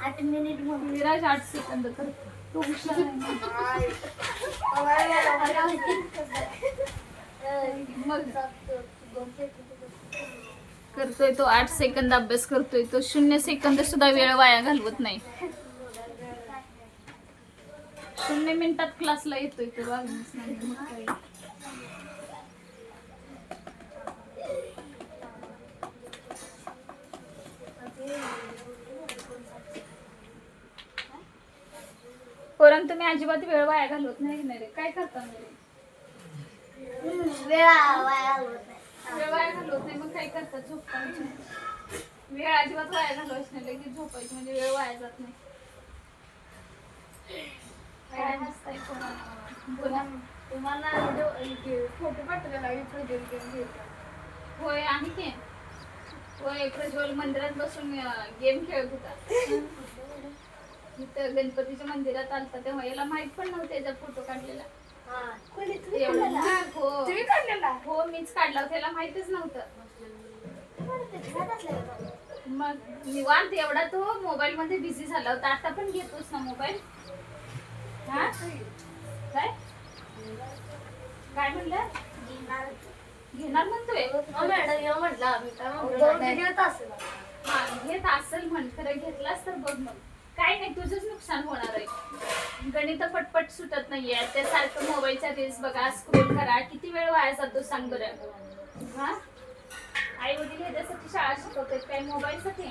8 मिनिट म्हणून विराज 8 सेकंद करतो तू हुशार आहे ना. मग करतोय तो 8 सेकंद अभ्यास करतोय तो 0 सेकंद सुद्धा वेळ वाया घालवत नाही 0 मिनिटात क्लासला येतोय तो वागणीच नाही मग काय. परंतु तुम्ही अजिबात वेळ वाया घालवत नाही की नाही रे काय करता रे वेळा वाया घालवत नाही वेळ वाया घालवत नाही मग काय करतात झोपताना वेळ अजिबात वाया घालवायची नाही लगेच झोपायची म्हणजे वेळ वाया जात नाही काय हसताय कोणाला तुम्हाला फोटो पाठवलेला होय आहे की होय प्रज्वल मंदिरात बसून गेम खेळत होता इथं गणपतीच्या मंदिरात आलता तेव्हा याला माहित पण नव्हतं त्याचा फोटो काढलेला एवढं हो तुम्ही काढलेला हो मीच काढला होता त्याला माहितच नव्हतं मग निवांत एवढा तो मोबाईल मध्ये बिझी झाला होता आता पण घेतोस ना मोबाईल हा काय काय म्हणलं घेणार म्हणतोय मॅडम म्हटलं आम्ही काय घेत असेल हा घेत असेल म्हण खरं घेतलास तर बघ मग काय नाही तुझंच नुकसान होणार आहे गणित पटपट सुटत नाहीये त्यासारखं मोबाईलच्या रील्स बघा स्क्रोल करा किती वेळ वाया जातो सांग बरं हा आई वडील ह्याच्यासाठी शाळा शिकवतात काय मोबाईलसाठी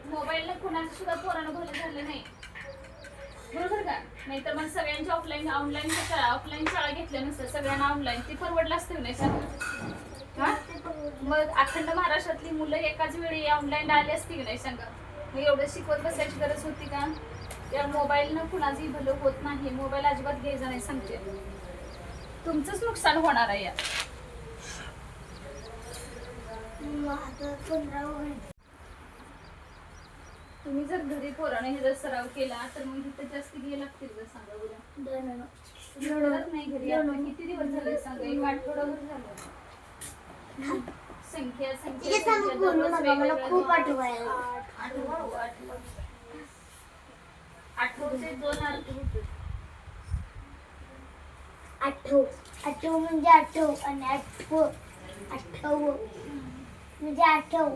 मोबाईलला कुणाचं सुद्धा पोरानं भलं झालं नाही बरोबर का नाहीतर मग सगळ्यांची ऑनलाईन शाळा घेतल्या नसतं सगळ्यांना ऑनलाईन ते परवडलं असतं नाही सांगा हा मग अखंड महाराष्ट्रातली मुलं एकाच वेळी ऑनलाईन आली असती की नाही सांगा मग एवढं शिकवत बसायची गरज होती का या मोबाईलनं कुणाचंही भलं होत नाही मोबाईल अजिबात घ्यायचा नाही सांगते तुमचंच नुकसान होणार आहे यात तुम्ही जर घरी पोराने हे जर सराव केला तर मग इथं जास्त घे लागतील जर सांगा बरं एवढंच नाही घरी आता किती दिवस झाले सांगा 1 आठवडाभर झालं संख्या ठीक आहे, सांग, बोलू नका, मला खूप आठवायला. आठवचे 2 अर्थ होते आठव म्हणजे आठव आणि आठव म्हणजे आठव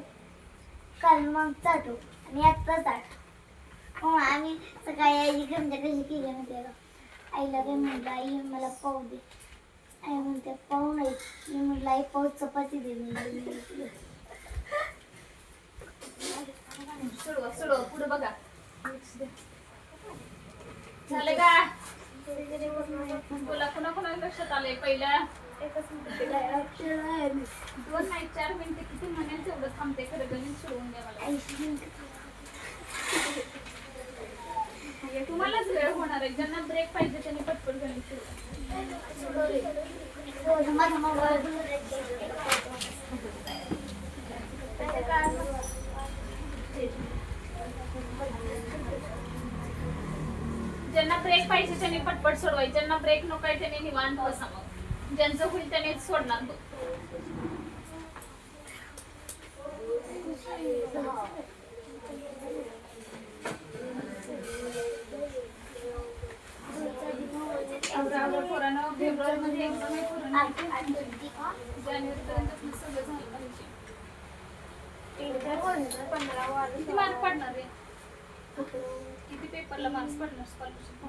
काल मागचा आठव आणि आत्ताच आठव आम्ही सकाळी आई गमजा कशी केली ना त्याला आईला काय म्हणलं आई मला पाव दे आई म्हणते पाव नाही मी म्हटलं आई पाव चपाती दे सोडवा पुढे बघा झालं का? तुला पुन्हा पुन्हा लक्षात आलंय पहिलं 2 नाही 4 मिनिटं किती म्हणाल तेवढं थांबते खरं गणित सोडवून द्या मला. तुम्हालाच वेळ होणार आहे. ज्यांना ब्रेक पाहिजे त्यांनी पटपट गणित सोडवा. ज्यांना ब्रेक पाहिजे त्यांनी पटपट सोडवायचे. ज्यांना ब्रेक नको आहे त्यांनी निवांत बसावं. ज्यांचं होईल त्याने सोडणार बघ. पोरांनो फेब्रुवारीमध्ये एक्झाम आहे पोरांनो. जानेवारीपर्यंत सगळं झालं पाहिजे. किती मार्क पडणार रे? किती पेपरला मार्क्स पडणार स्कॉलरशिप?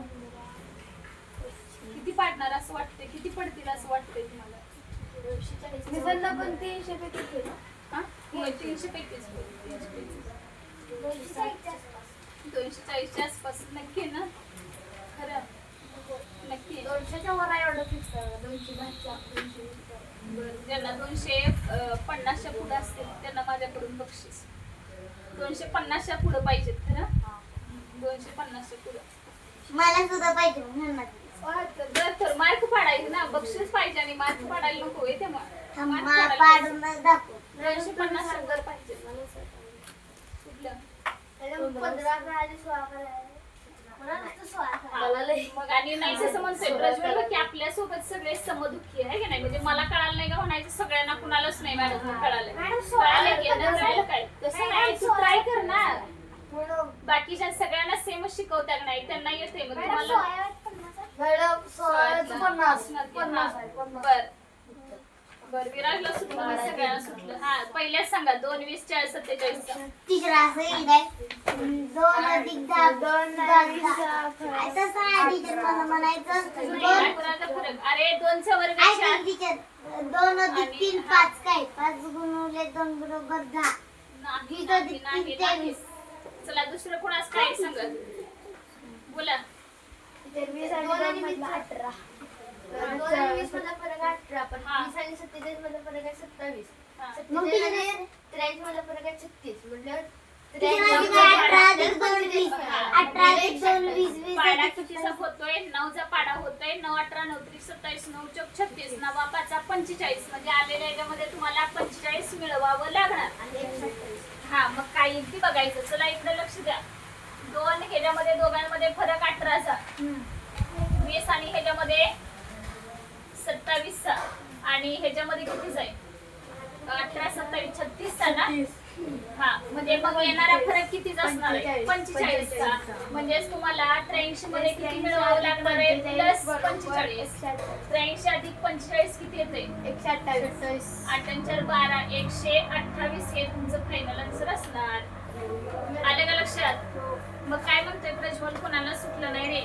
किती पाडणार असं वाटतंय? किती पडतील असं वाटतंय तुम्हाला? पण 300 पैकी केलं. हा? होय, 300 पैकीच. 240च्या आसपास नक्की ना? खरं नक्की 200च्या वर आहे एवढं फिक्स करा. 210च्या 220च्या. बरं, ज्यांना 250च्या पुढे असतील त्यांना माझ्याकडून बक्षीस. 250च्या पुढे पाहिजेत खरं. 250च्या पुढे मला सुद्धा पाहिजे म्हणून जर तर मार्क पाडायचे ना. बक्षीस पाहिजे आणि मार्क पाडायला नको आहे तेव्हा पाडूनच दाखव. 250 जर पाहिजे. कुठलं? 15 मिळाली 16 मिळाली. मला लई मग आणि नाही कसं म्हणतोय प्रज्वल की आपल्यासोबत सगळे समदुखी आहे की नाही. म्हणजे मला कळालं नाही का म्हणायचं सगळ्यांना कुणालाच नाही मॅडम कळालं. कळालं की ना झालं काय? तसं नाही, तू ट्राय कर ना. बाकीच्या सगळ्यांना सेमच शिकवता का नाही? त्यांना येते मग तुम्हाला मॅडम 50. बर विराजला सुटलं मग सगळ्यांना सुटलं. हा पहिल्याच सांगा 2 20 40 47. तिसरा असं येईल काय 2 अधिक 10 2 तसं नाही टीचर मला म्हणायचं 2 फरक. अरे 2चा वर्ग 4. टीचर 2 अधिक 3 5 काय 5 गुणिले 2 बरोबर 10. नाही, 20 अधिक 3 नाही, नाही. 23. चला दुसरं कोणाच काय सांगत बोला. 20 आणि 2 मधला 18. 2 आणि 20 मधला फरक 18. पण हा. 20 आणि 47 मधला फरक आहे 27. हा. 27 आणि 83 मधला फरक आहे 36. म्हटल्यावर 18 अधिक 2 20 18 अधिक 2 20 पाडा 20 कितीचा होतोय? 9चा पाडा होतोय. 9 18 9 30 27 9 चौक 36 9 5 45. म्हणजे आलेल्या याच्यामध्ये तुम्हाला 45 मिळवावं लागणार. हा मग काय येईल ती बघायचं. चला इकडे लक्ष द्या. 2 ह्याच्यामध्ये दोघांमध्ये फरक 18चा. 20 आणि ह्याच्यामध्ये 27चा. आणि ह्याच्यामध्ये कितीचा आहे? 18 27 36चा ना. हा म्हणजे मग येणारा फरक कितीचा असणार आहे? 45चा. म्हणजेच तुम्हाला 83 मध्ये किती मिळवावं लागणार आहे? प्लस 45. 83 अधिक 45 किती येते? 128. 8 आणि 4 12 128 हे तुमचं फायनल आन्सर असणार. आलं का लक्षात? मग काय म्हणतोय प्रज्वल? कोणाला सुटलं नाही रे?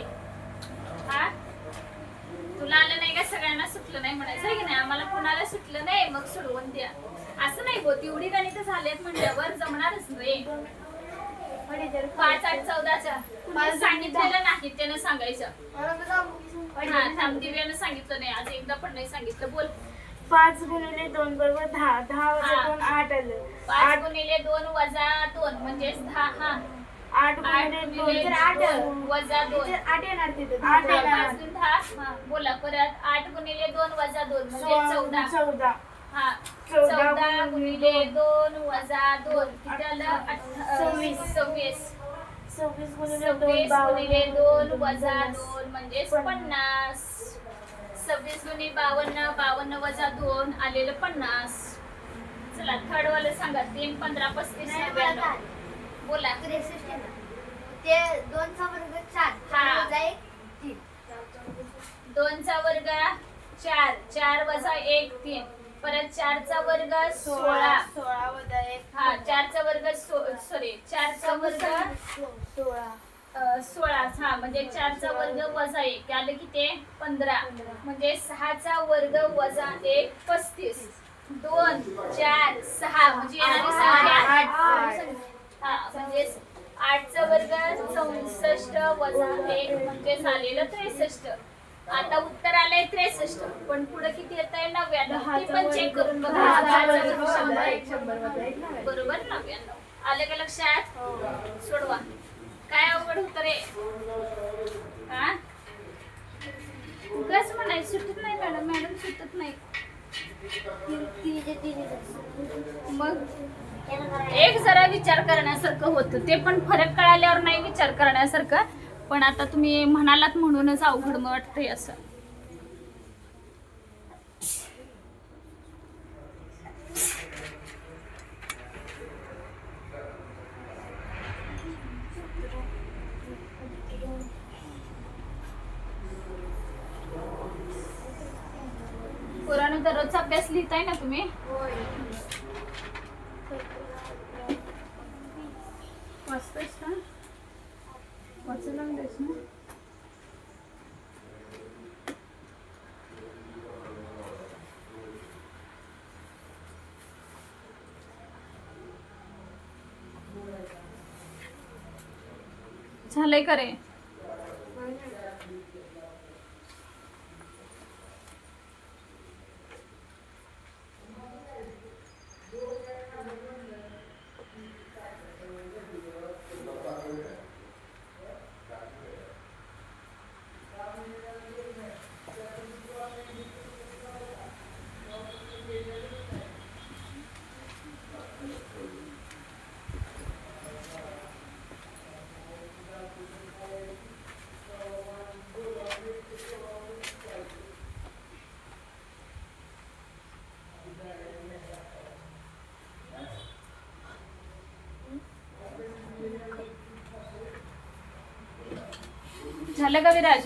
हा तुला आलं नाही का? सगळ्यांना सुटलं नाही म्हणायचं आहे की नाही? आम्हाला कोणाला सुटलं नाही मग सोडवून द्या. असं नाही होत. एवढी गणित झालेत म्हणल्यावर जमणारच रे. 5 8 14च्या कुणी सांगितलेलं नाही त्यानं सांगायचं. हा थांब दिव्यानं सांगितलं नाही आज एकदा पण नाही सांगितलं. बोल. 5 गुणिले 2 बरोबर 10. 10 वजा 2 8 आलं. 5 गुणिले 2 वजा 2 म्हणजेच 10. हा 8 गुणिले 2 8 वजा 2 8 येणार तिथे 8 5 गुण 10. हा बोला परत. 8 गुणिले 2 वजा 2 म्हणजे 14. 14. हा 14 गुणिले 2 वजा 2 किती आलं? 26. 26 गुणिले 26 2 गुणिले 2 वजा 2 म्हणजे 50. 26 गुणिले 52 52 वजा 2 आलेलं 50. चला थर्ड वाला सांगा. 3 15 35 99. बोला. 63. ते 2चा वर्ग 4. हा. 4 वजा 1 3. 2चा वर्ग 4 4 वजा 1 3. परत 4चा वर्ग 16. 16 वजा 1 हा 4चा वर्ग सॉरी 4चा वर्ग 16. हा म्हणजे 4चा वर्ग वजा 1 आलं किती? 15. म्हणजे 6चा वर्ग वजा 1 35. 2 4 6 म्हणजे येणारी संख्या 8. हा म्हणजे 8चा वर्ग 64 वजा 1 म्हणजे झालेलं 63. आता उत्तर आलंय 63, पण पुढे किती येत आहे? 99. ती पण चेक करून बघा. 100 बरोबर 99. आलं का लक्षात? सोडवा. काय अवघड होतं रे? हा उगाच म्हणायचं सुटत नाही मॅडम, मॅडम सुटत नाही. मग एक जरा विचार करण्यासारखं होतं, ते पण फरक कळाल्यावर नाही विचार करण्यासारखं. पण आता तुम्ही म्हणालात म्हणूनच अवघड वाटतंय असं. पुराण दररोजचा अभ्यास लिहिताय ना तुम्ही? वाचतेस ना? वाचायला लागलेस ना? झालंय का रे? झालं का विराज?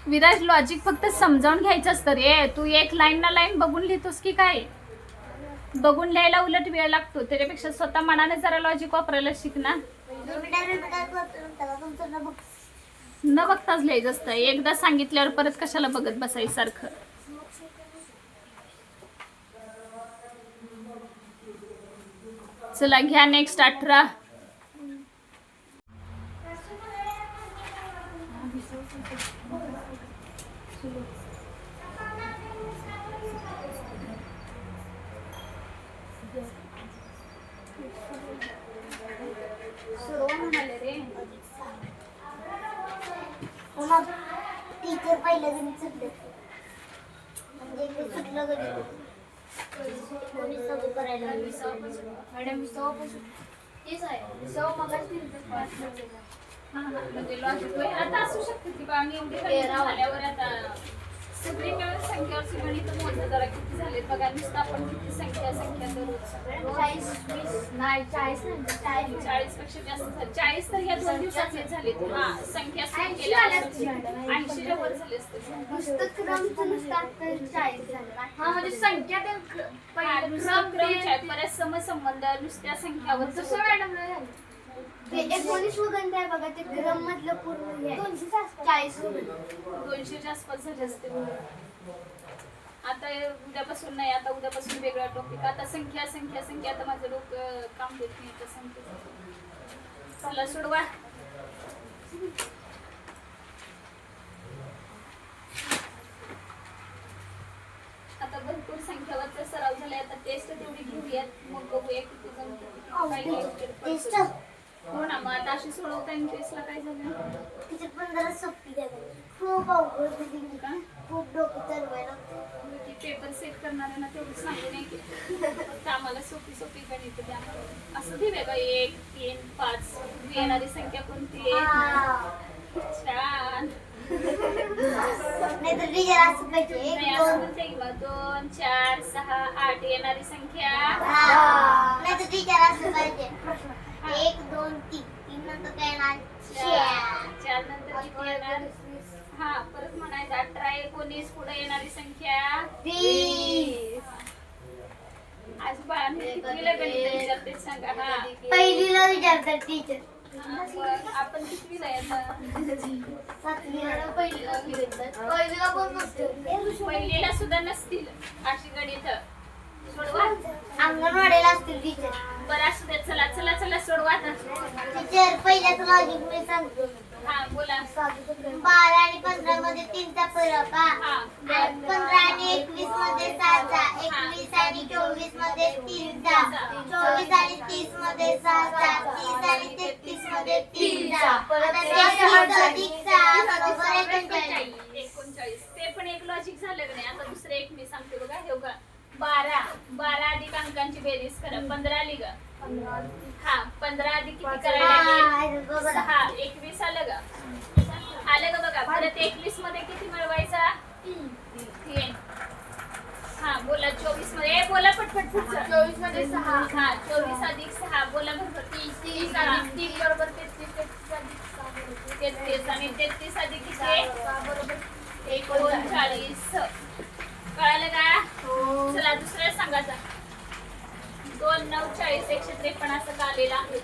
विराज, लॉजिक फक्त समजावून घ्यायचं असतं रे. तू एक लाईन ना लाईन बघून लिहितोस की काय? बघून लिहायला उलट वेळ लागतो. त्याच्यापेक्षा स्वतः मनाने जरा लॉजिक वापरायला शिक ना. न बघताच लिहायचं असतं. एकदा सांगितल्यावर परत कशाला बघत बसायचं सारखं. चला घ्या नेक्स्ट 18. टीचर पहिल्या दिवशी सुटले म्हणजे ते सुटलं कधी करायला मॅडम तेच आहे म्हणजे लॉजिक आता असू शकते की बा मी एवढी गणित झाल्यावर आता सगळी मिळून संख्यावरची गणित मोजलं जरा किती झाले बघा. नुसतं आपण किती संख्या दररोज 40 पेक्षा जास्त झाले. 40 तर ह्या 2 दिवसातले झाले. हा संख्या 80च्या वर झाले असते. हा म्हणजे संख्या परत समसंबंध नुसत्या संख्यावर तसं मॅडम ते 19 वगैरे आहे बघा ते क्रम मधलं पूर्ण 200च्या आसपास झाले असते. आता उद्यापासून नाही, आता उद्यापासून वेगळा टॉपिक. आता संख्या संख्या संख्या. आता माझं डोकं काम देत नाही आता संख्या. चला सोडवा. आता भरपूर संख्यावरचा सराव झालाय. आता टेस्ट तेवढी घेऊयात, मग बघूया किती जमतं. हो ना, मग आता अशी सोडवता येईल. टेस्टला काय झालं? तिचे पण जरा सोपी द्यावी. खूप अवघड होती का? खूप डोकं चालवायला लागतं. ती पेपर सेट करणाऱ्यांना तेवढं सांगू नाही की फक्त आम्हाला सोपी सोपी गणित द्या. असं दे का 1, 3, 5 येणारी संख्या कोणती आहे? छान. नाही तर टीचर असं पाहिजे नाही असं म्हणते किंवा 2, 4, 6, 8 येणारी संख्या. नाही तर टीचर असं पाहिजे 1, 2, 3 नंतर काय येणार 4 नंतर किती येणार? हा परत म्हणायचं 18, 19 पुढे येणारी संख्या 30. आज बाळांनी कितवीला गणित विचारते सांगा? हा पहिलीला विचारतात टीचर. आपण कितवीला आहे आता? पहिलीला कोण नसतं. पहिलीला सुद्धा नसतील अशी गणित. सोडवा. अंगणवाडीला असतील टीचर. बरं असू देत. त्याच्यात लॉजिक मी सांगतो. हा बोला. 12 आणि 15 मध्ये 3चा फरक हा. हा 15 आणि 21 मध्ये 6चा, 21 आणि 24 मध्ये 3चा, 24 आणि 30 मध्ये 6चा, 30 आणि 33 मध्ये 3चा. आता 33 अधिक 6 बरोबर 39. 39. ते पण एक लॉजिक झालं का नाही. आता दुसरं एक मी सांगते बघा. हे बघा 12 अधिक अंकांची बेरीज करा. 15 आली का? हा 15 अधिक किती करायला लागेल? 6. 21 आलं का? आलं का बघा. परत 21 मध्ये किती मिळवायचा? 3. हा बोला. 24 मध्ये बोला पटपट पुढचं. 24 मध्ये 6. हा 24 अधिक 6 बोला बरोबर. 30 अधिक 3 बरोबर 33. 33 आणि 33 अधिक किती? 6 बरोबर 39. कळालं का? चला दुसऱ्या सांगायचा. 2 9 40 153 असं का आलेलं आहे?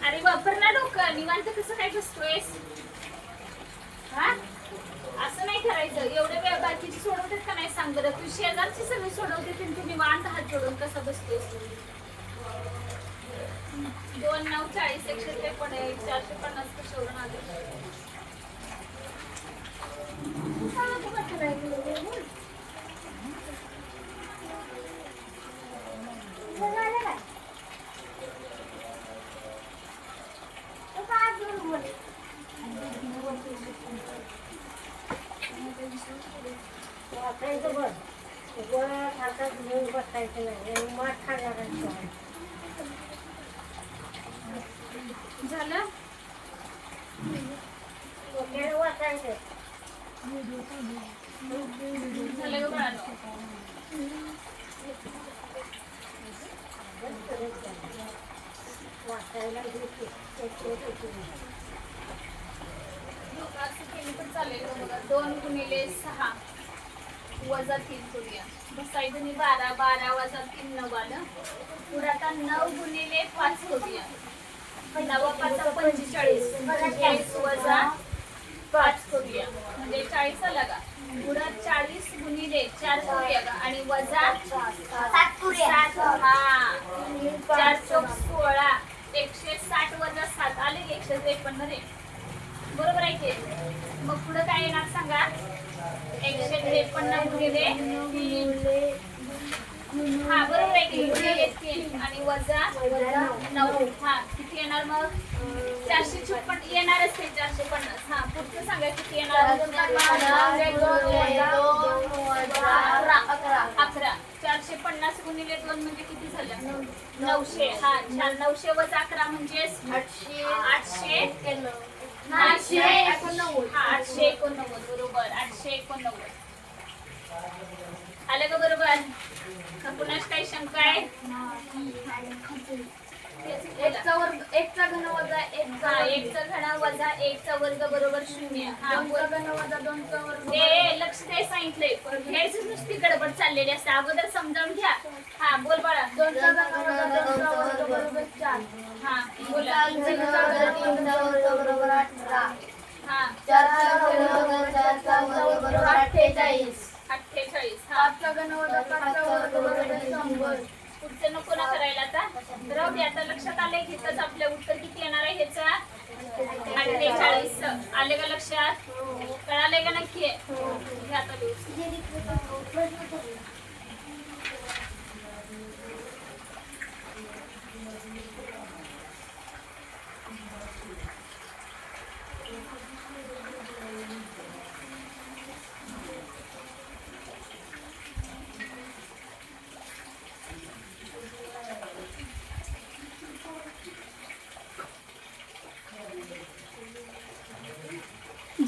अरे वापर ना डोकं. निवांत कसं काय बसतोयस? हा असं नाही करायचं. एवढे वेळ बाकीची सोडवतात का नाही सांग बरं. तू शेजारची सगळी सोडवते पण तू निवांत हात जोडून कसं बसतोयस? 2 9 40 153 450 कशावरून आले? झालं? झालं का बाळांनो? असं केली तर चालेल का बघा. 2 गुणिले 6 वजा 3 करूया. बसायचं नाही. 12 12 वजा 3 9 आलं. पुढे आता 9 गुणिले 5 करूया. 9 5 45. 45 वजा 5 करूया म्हणजे 40 आला का? पुढं 40 गुणिले 4 करूया का? आणि वजा 7 करूया. 7. हा 4 चौक 16. 160 वजा 7 आले 153 रे. बरोबर आहे की? मग पुढे काय येणार सांगा? 153 गुणिले 3. हा बरोबर आहे की? गुणिले 3 आणि वजा 9. हा किती येणार मग? 456 येणारच ते 450. हा पुढचं सांगा किती येणार? 11. 450 गुणिले 2 म्हणजे किती झालं? 900. हा 900 वजा 11 म्हणजे 889. हा 889 बरोबर. 889 आलं का बरोबर? का कुणाच काही शंका आहे? एकचा वर्ग 1चा घन वजा 1चा 1चा घन वजा 1चा वर्ग बरोबर 0. हा 2चा घन वजा 2चा वर्ग ए लक्ष द्याय सांगितलंय. हेच नुसती गडबड चाललेली असते. अगोदर समजावून घ्या. हा बोल बाळा. 2चा घन वजा 2चा वर्ग बरोबर 4. हा बोला. 3चा वर्ग 3चा वर्ग बरोबर 18. हा 4चा घन वजा 4चा वर्ग बरोबर 48. 48. हा 5चा घन वजा 5चा वर्ग बरोबर 100. पुढचं नको ना करायला आता. राहू दे. आता लक्षात आलंय की त्याचं आपलं उत्तर किती येणार आहे ह्याचा? 48. आले का लक्षात? कळाले का नक्की? हे आता लिहू.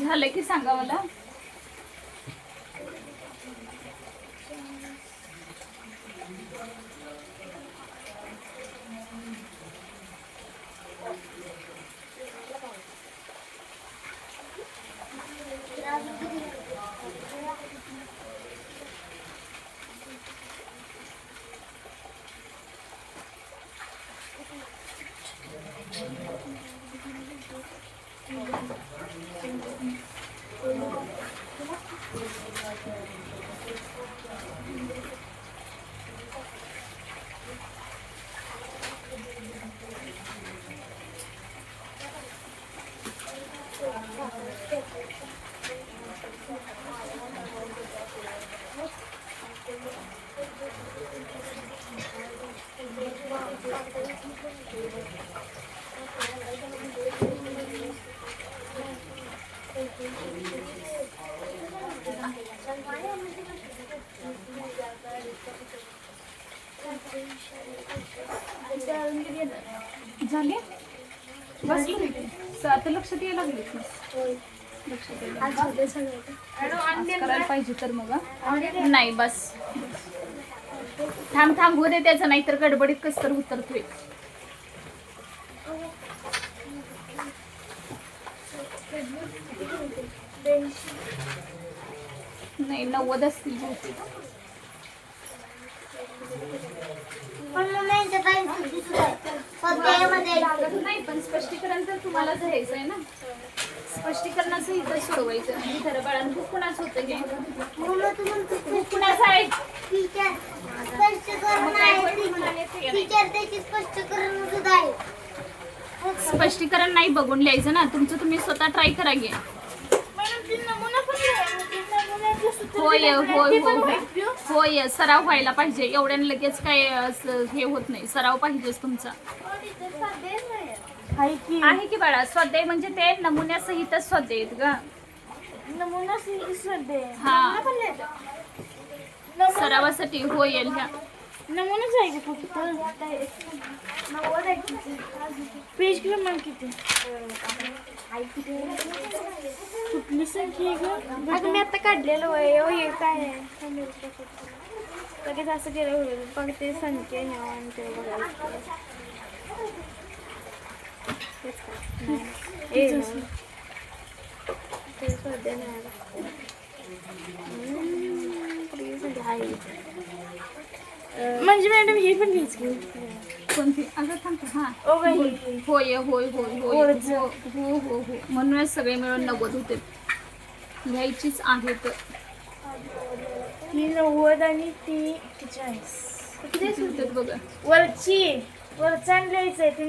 झालं की सांगा मला. झाले बस आता लक्षात यायला लागले लक्षात यायला करायला पाहिजे तर मग नाही बस थांब थांब होऊ दे त्याचं नाहीतर गडबडीत कस तर उतरतोय नाही 90 असतील बहुतेक. पण मम्मी यांच्यात 80 दिसत आहे. स्वाध्यायामध्ये 80. नाही पण स्पष्टीकरण तर तुम्हाला द्यायचं आहे ना स्पष्टीकरणाचं इथं सोडवायचं म्हणजे खरं बाळांना खूप कुणाच होतं हे मम्मी तू म्हणतो खूप कुणाचं आहे टीचर स्पष्टीकरण आहे. टीचर त्याची स्पष्टीकरण सुद्धा आहे. स्पष्टीकरण नाही बघून लिहायचं ना तुमचं तुम्ही स्वतः ट्राय करा घे होय होय होय होय सराव व्हायला पाहिजे एवढ्यानं लगेच काय असं हे होत नाही सराव पाहिजेच तुमचा आहे की बाळा स्वाध्याय म्हणजे ते नमुन्यासहितच स्वाध्याय आहेत ग नमुना हा सरावासाठी होईल ह्या नमुनाच आहे का फक्त पेज क्रमांक किती कुठली संख्या आहे का अगं मी आता काढलेलं आहे हे काय आहे लगेच असं केलं होईल पण ते संख्या ह्या आणि ते बघायचं तेच काय ते सध्या नाही म्हणजे मॅडम हे पण घ्यायच की कोणती अगं थांब हा ओ बाई होय होय होय होय हो हो हो हो म्हणूनच सगळे मिळून 90 होते घ्यायचीच आहेत ती 90 आणि ती 40 किती होतात बघा वरचा लिहायचं आहे ते